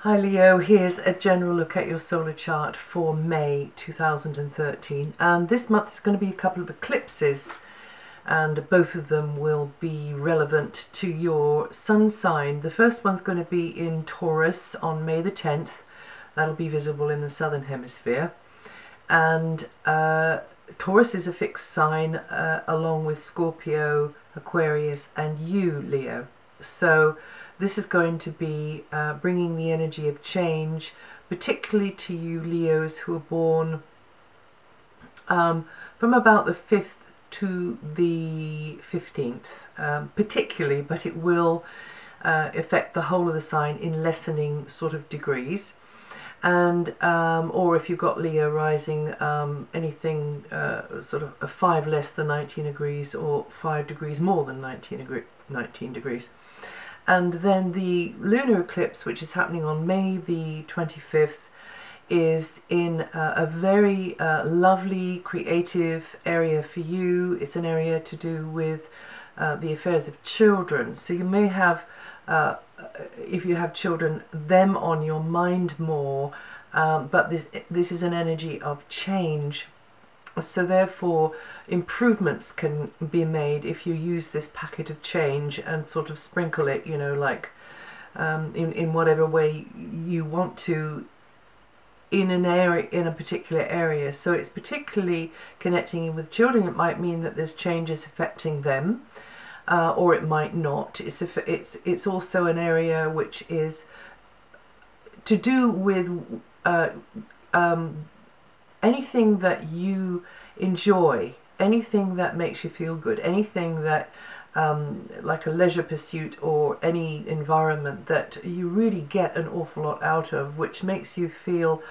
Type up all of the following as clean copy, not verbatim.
Hi Leo, here's a general look at your solar chart for May 2013, and this month is going to be a couple of eclipses, and both of them will be relevant to your sun sign. The first one's going to be in Taurus on May the 10th. That'll be visible in the southern hemisphere, and Taurus is a fixed sign along with Scorpio, Aquarius and you, Leo. So this is going to be bringing the energy of change, particularly to you Leos who are born from about the 5th to the 15th, particularly, but it will affect the whole of the sign in lessening sort of degrees. And or if you've got Leo rising, anything sort of a 5 less than 19 degrees or 5 degrees more than 19 degrees. And then the lunar eclipse, which is happening on May the 25th, is in a very lovely, creative area for you. It's an area to do with the affairs of children. So you may have, if you have children, them on your mind more, but this is an energy of change. So therefore improvements can be made if you use this packet of change and sort of sprinkle it, you know, like in whatever way you want to in an area, in a particular area. So it's particularly connecting with children. It might mean that there's changes affecting them, or it might not. It's also an area which is to do with anything that you enjoy, anything that makes you feel good, anything that like a leisure pursuit or any environment that you really get an awful lot out of, which makes you feel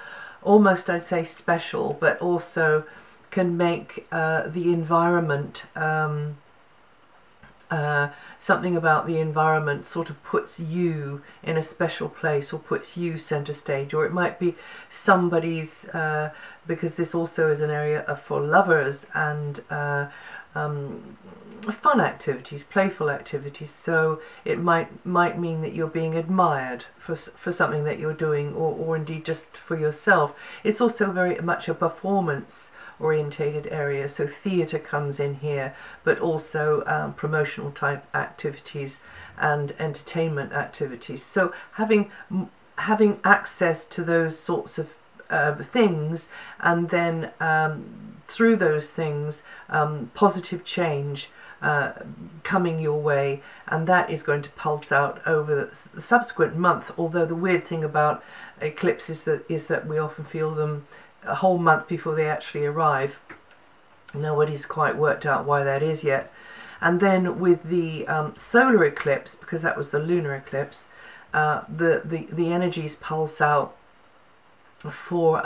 almost, I'd say, special, but also can make the environment, something about the environment sort of puts you in a special place or puts you center stage. Or it might be somebody's, because this also is an area for lovers and fun activities, playful activities. So it might mean that you're being admired for something that you're doing, or indeed just for yourself. It's also very much a performance orientated area, so theatre comes in here, but also promotional type activities and entertainment activities. So having access to those sorts of things, and then through those things positive change coming your way, and that is going to pulse out over the subsequent month. Although the weird thing about eclipses is that we often feel them a whole month before they actually arrive. Nobody's quite worked out why that is yet. And then with the solar eclipse, because that was the lunar eclipse, the energies pulse out for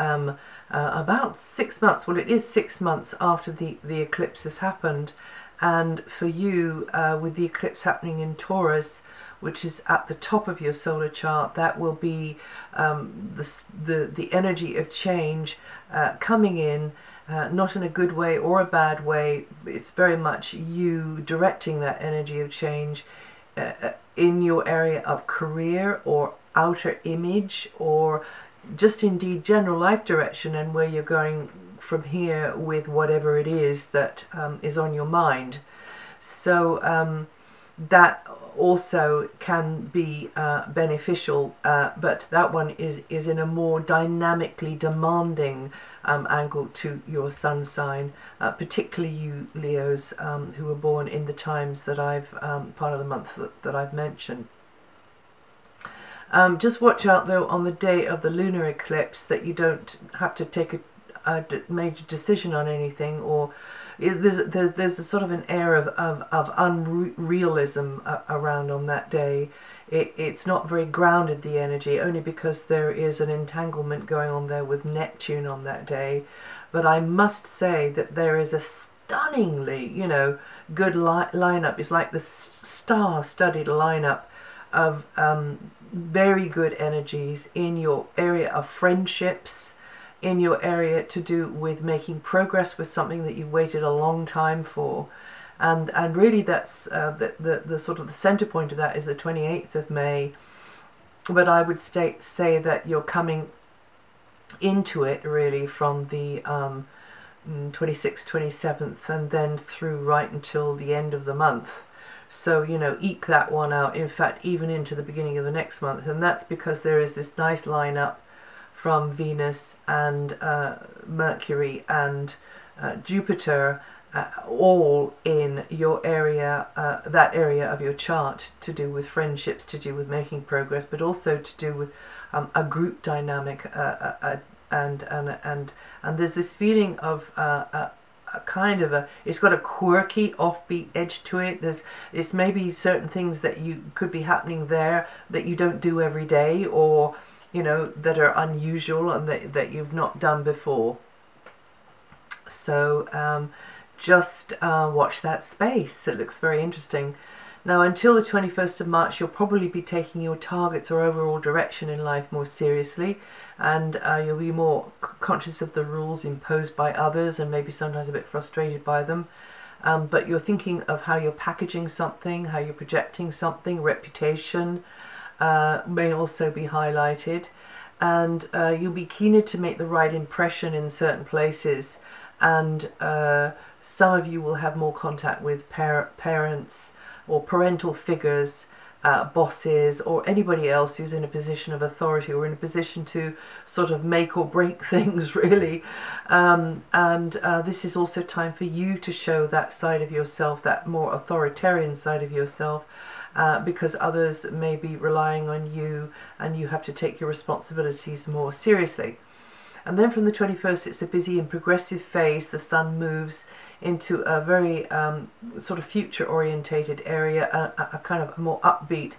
about 6 months. Well, it is 6 months after the eclipse has happened. And for you, with the eclipse happening in Taurus, which is at the top of your solar chart, that will be the energy of change coming in, not in a good way or a bad way. It's very much you directing that energy of change in your area of career or outer image, or just indeed general life direction, and where you're going from here with whatever it is that is on your mind. So that also can be beneficial, but that one is in a more dynamically demanding angle to your sun sign, particularly you Leos who were born in the times that I've part of the month that I've mentioned. Just watch out though on the day of the lunar eclipse that you don't have to take a major decision on anything, or there's a sort of an air of unrealism around on that day. It's not very grounded, the energy, only because there is an entanglement going on there with Neptune on that day. But I must say that there is a stunningly, you know, good lineup. It's like the star-studded lineup of very good energies in your area of friendships, in your area to do with making progress with something that you waited a long time for. And really that's the sort of the center point of that is the 28th of May, but I would say that you're coming into it really from the 26th, 27th, and then through right until the end of the month. So, you know, eke that one out, in fact, even into the beginning of the next month. And that's because there is this nice lineup from Venus and Mercury and Jupiter, all in your area, that area of your chart, to do with friendships, to do with making progress, but also to do with a group dynamic, and there's this feeling of a kind of it's got a quirky offbeat edge to it. It's maybe certain things that you could be happening there that you don't do every day, or you know, that are unusual and that you've not done before. So just watch that space. It looks very interesting. Now, until the 21st of March, you'll probably be taking your targets or overall direction in life more seriously, and you'll be more conscious of the rules imposed by others, and maybe sometimes a bit frustrated by them. But you're thinking of how you're packaging something, how you're projecting something, reputation may also be highlighted, and you'll be keener to make the right impression in certain places, and some of you will have more contact with parents or parental figures, bosses, or anybody else who's in a position of authority or in a position to sort of make or break things, really. This is also time for you to show that side of yourself, that more authoritarian side of yourself, because others may be relying on you and you have to take your responsibilities more seriously. And then from the 21st, it's a busy and progressive phase. The sun moves into a very sort of future-orientated area, a kind of more upbeat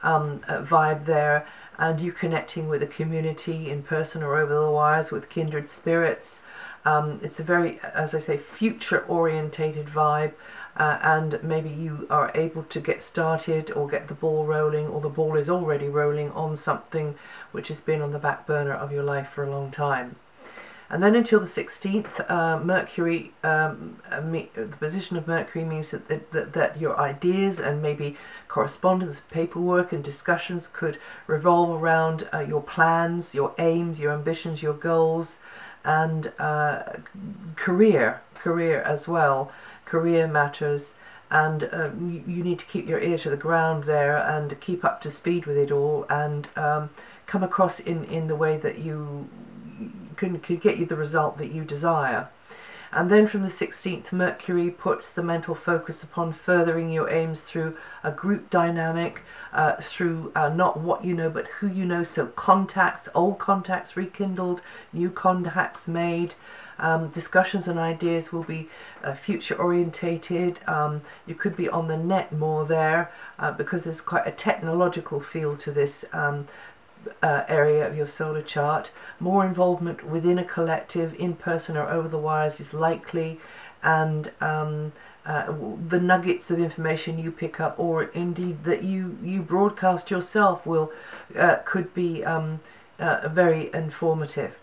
vibe there, and you connecting with a community in person or over the wires with kindred spirits. It's a very, as I say, future-orientated vibe, and maybe you are able to get started or get the ball rolling, or the ball is already rolling on something which has been on the back burner of your life for a long time. And then until the 16th, Mercury, the position of Mercury means that your ideas and maybe correspondence, paperwork and discussions could revolve around your plans, your aims, your ambitions, your goals, and career as well. Career matters, and you need to keep your ear to the ground there and keep up to speed with it all, and come across in the way that you could get you the result that you desire. And then from the 16th, Mercury puts the mental focus upon furthering your aims through a group dynamic, through not what you know but who you know, so contacts, old contacts rekindled, new contacts made. Discussions and ideas will be future orientated. You could be on the net more there, because there's quite a technological feel to this area of your solar chart. More involvement within a collective, in person or over the wires, is likely, and the nuggets of information you pick up, or indeed that you broadcast yourself, could be very informative.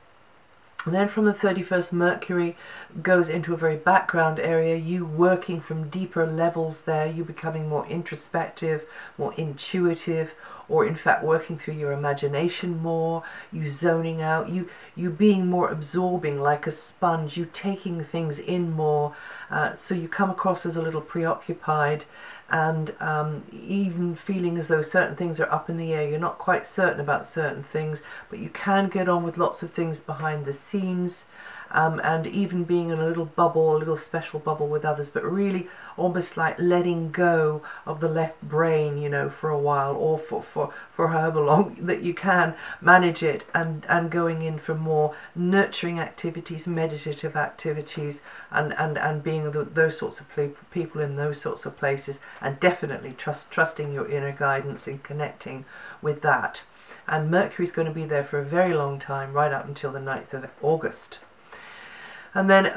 And then from the 31st, Mercury goes into a very background area, you working from deeper levels there, you becoming more introspective, more intuitive, or in fact working through your imagination more, you zoning out, you being more absorbing like a sponge, you taking things in more, so you come across as a little preoccupied, and even feeling as though certain things are up in the air. You're not quite certain about certain things, but you can get on with lots of things behind the scenes, and even being in a little bubble, a little special bubble with others, but really almost like letting go of the left brain, you know, for a while, or for however long that you can manage it, and going in for more nurturing activities, meditative activities, and being those sorts of people in those sorts of places, and definitely trusting your inner guidance and connecting with that. And Mercury's going to be there for a very long time, right up until the 9th of August. And then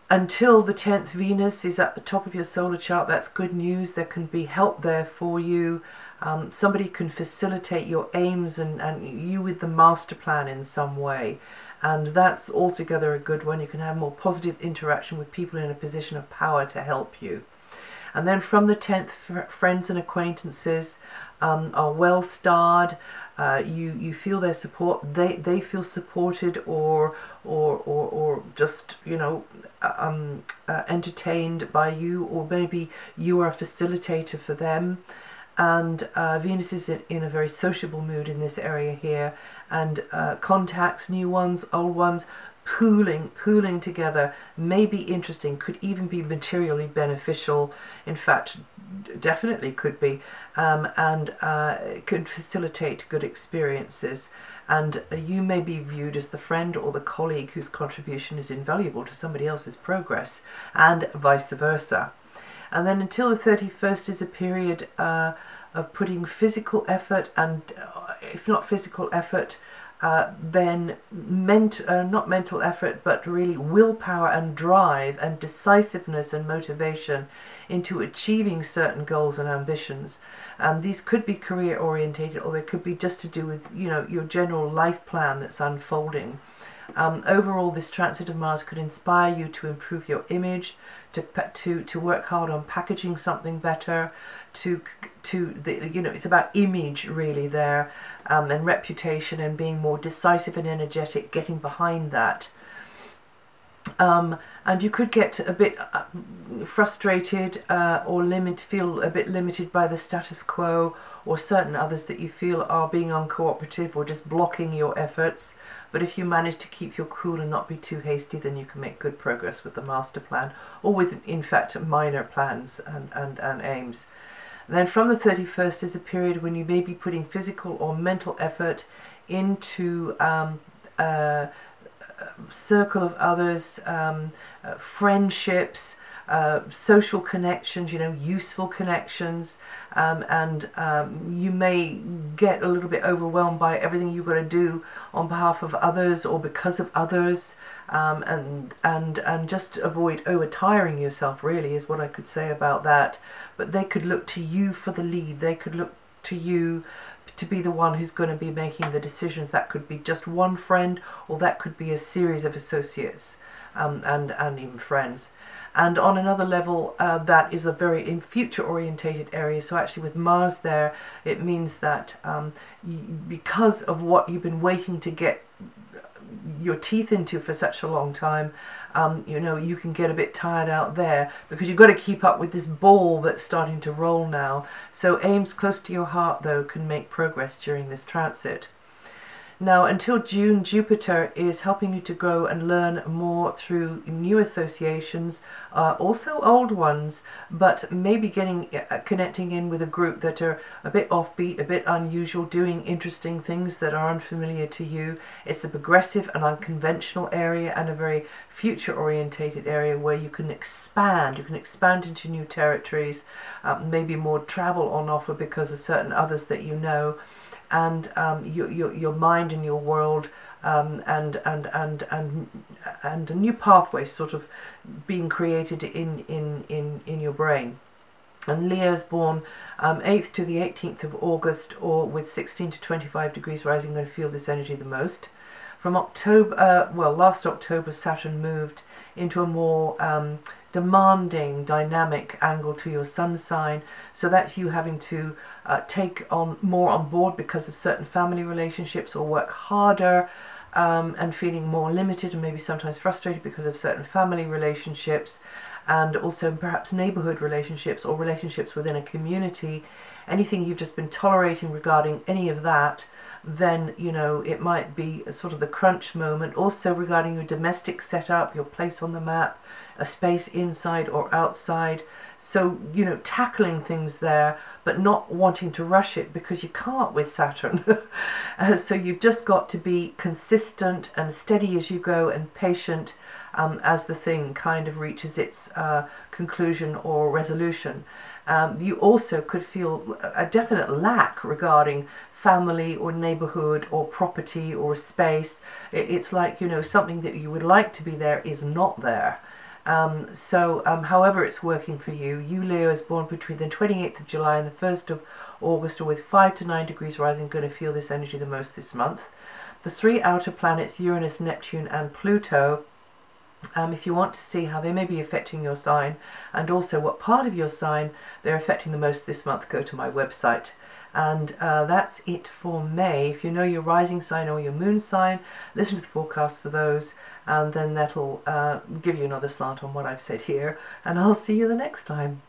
until the 10th, Venus is at the top of your solar chart. That's good news. There can be help there for you. Somebody can facilitate your aims and you with the master plan in some way. And that's altogether a good one. You can have more positive interaction with people in a position of power to help you. And then from the 10th, friends and acquaintances are well starred. You feel their support. They feel supported or just, you know, entertained by you, or maybe you are a facilitator for them. And Venus is in a very sociable mood in this area here, and contacts, new ones, old ones, pooling together may be interesting, could even be materially beneficial. In fact, definitely could be, and could facilitate good experiences. And you may be viewed as the friend or the colleague whose contribution is invaluable to somebody else's progress, and vice versa. And then until the 31st is a period of putting physical effort, and if not physical effort, then not mental effort, but really willpower and drive and decisiveness and motivation into achieving certain goals and ambitions. These could be career orientated, or they could be just to do with, you know, your general life plan that's unfolding. Overall, this transit of Mars could inspire you to improve your image, to work hard on packaging something better, you know, it's about image really there, and reputation, and being more decisive and energetic, getting behind that. And you could get a bit frustrated or feel a bit limited by the status quo, or certain others that you feel are being uncooperative or just blocking your efforts. But if you manage to keep your cool and not be too hasty, then you can make good progress with the master plan, or with, in fact, minor plans and aims. And then from the 31st is a period when you may be putting physical or mental effort into circle of others, friendships, social connections, you know, useful connections, and you may get a little bit overwhelmed by everything you've got to do on behalf of others or because of others, and just avoid over-tiring yourself, really, is what I could say about that. But they could look to you for the lead. They could look to you to be the one who's going to be making the decisions. That could be just one friend, or that could be a series of associates, and even friends. And on another level, that is a very future orientated area. So actually with Mars there, it means that because of what you've been waiting to get your teeth into for such a long time, you know, you can get a bit tired out there, because you've got to keep up with this ball that's starting to roll now. So aims close to your heart, though, can make progress during this transit. Now, until June, Jupiter is helping you to grow and learn more through new associations, also old ones, but maybe connecting in with a group that are a bit offbeat, a bit unusual, doing interesting things that are unfamiliar to you. It's a progressive and unconventional area, and a very future-orientated area where you can expand. You can expand into new territories, maybe more travel on offer because of certain others that you know. And your mind and your world, and a new pathway sort of being created in your brain. And Leo's born 8th to the 18th of August, or with 16 to 25 degrees rising, going to feel this energy the most. From October, well, last October, Saturn moved into a more demanding, dynamic angle to your sun sign, so that's you having to take on more on board because of certain family relationships, or work harder, and feeling more limited and maybe sometimes frustrated because of certain family relationships, and also perhaps neighborhood relationships or relationships within a community. Anything you've just been tolerating regarding any of that, then, you know, it might be a sort of the crunch moment. Also regarding your domestic setup, your place on the map, a space inside or outside. So, you know, tackling things there, but not wanting to rush it, because you can't with Saturn. So you've just got to be consistent and steady as you go, and patient as the thing kind of reaches its conclusion or resolution. You also could feel a definite lack regarding family or neighborhood or property or space. It's like, you know, something that you would like to be there is not there. However it's working for you, Leo is born between the 28th of July and the 1st of August, or with 5 to 9 degrees rising, going to feel this energy the most this month. The three outer planets, Uranus, Neptune and Pluto, If you want to see how they may be affecting your sign and also what part of your sign they're affecting the most this month, go to my website. And that's it for May. If you know your rising sign or your moon sign, listen to the forecast for those, and then that'll give you another slant on what I've said here, and I'll see you the next time.